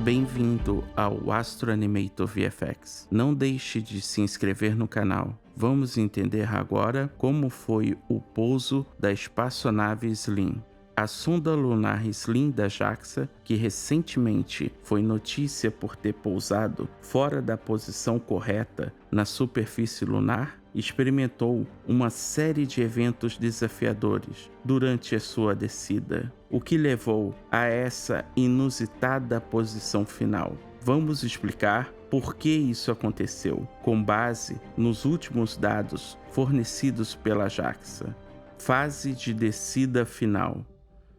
Bem-vindo ao Astro Animator VFX. Não deixe de se inscrever no canal. Vamos entender agora como foi o pouso da espaçonave Slim. A sonda lunar Slim da JAXA, que recentemente foi notícia por ter pousado fora da posição correta na superfície lunar, experimentou uma série de eventos desafiadores durante a sua descida, o que levou a essa inusitada posição final. Vamos explicar por que isso aconteceu, com base nos últimos dados fornecidos pela JAXA. Fase de descida final.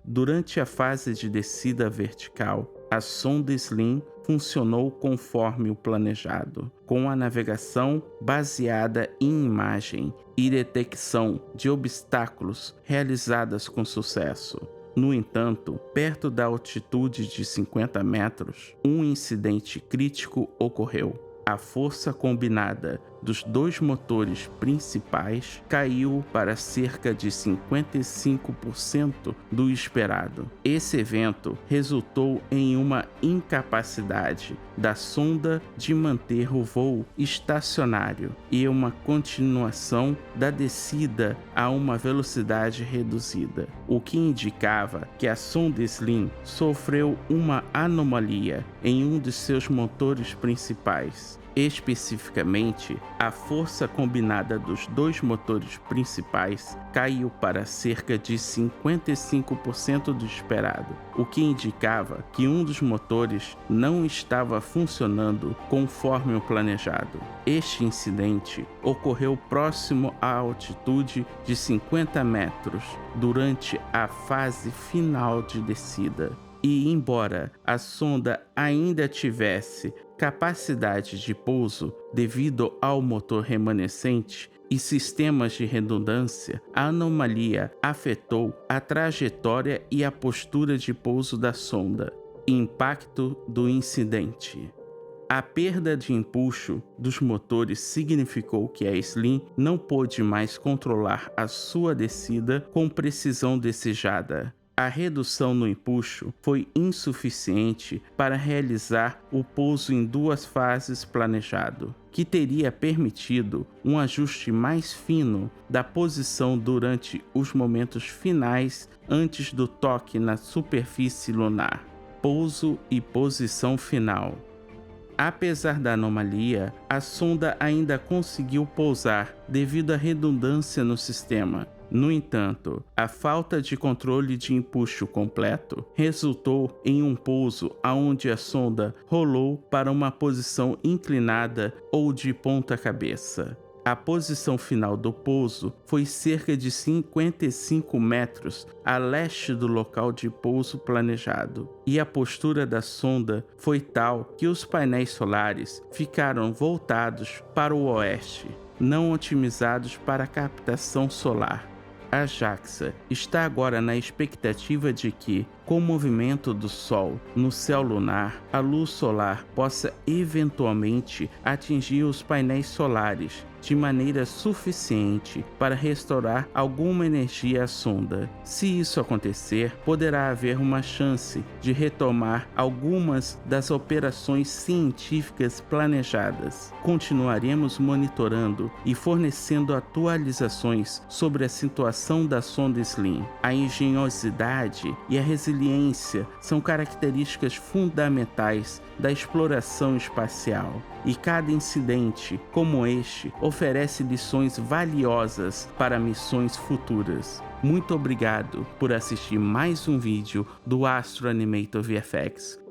Durante a fase de descida vertical, a sonda Slim funcionou conforme o planejado, com a navegação baseada em imagem e detecção de obstáculos realizadas com sucesso. No entanto, perto da altitude de 50 metros, um incidente crítico ocorreu. A força combinada dos dois motores principais caiu para cerca de 55% do esperado. Esse evento resultou em uma incapacidade da sonda de manter o voo estacionário e uma continuação da descida a uma velocidade reduzida, o que indicava que a sonda Slim sofreu uma anomalia em um de seus motores principais. Especificamente, a força combinada dos dois motores principais caiu para cerca de 55% do esperado, o que indicava que um dos motores não estava funcionando conforme o planejado. Este incidente ocorreu próximo à altitude de 50 metros durante a fase final de descida. E embora a sonda ainda tivesse capacidade de pouso devido ao motor remanescente e sistemas de redundância, a anomalia afetou a trajetória e a postura de pouso da sonda. Impacto do incidente. A perda de empuxo dos motores significou que a Slim não pôde mais controlar a sua descida com precisão desejada. A redução no empuxo foi insuficiente para realizar o pouso em duas fases planejado, que teria permitido um ajuste mais fino da posição durante os momentos finais antes do toque na superfície lunar. Pouso e posição final. Apesar da anomalia, a sonda ainda conseguiu pousar devido à redundância no sistema. No entanto, a falta de controle de empuxo completo resultou em um pouso onde a sonda rolou para uma posição inclinada ou de ponta cabeça. A posição final do pouso foi cerca de 55 metros a leste do local de pouso planejado, e a postura da sonda foi tal que os painéis solares ficaram voltados para o oeste, não otimizados para a captação solar. A JAXA está agora na expectativa de que, com o movimento do Sol no céu lunar, a luz solar possa eventualmente atingir os painéis solares de maneira suficiente para restaurar alguma energia à sonda. Se isso acontecer, poderá haver uma chance de retomar algumas das operações científicas planejadas. Continuaremos monitorando e fornecendo atualizações sobre a situação da sonda Slim. A engenhosidade e a resiliência são características fundamentais da exploração espacial, e cada incidente como este oferece lições valiosas para missões futuras. Muito obrigado por assistir mais um vídeo do Astro Animator VFX.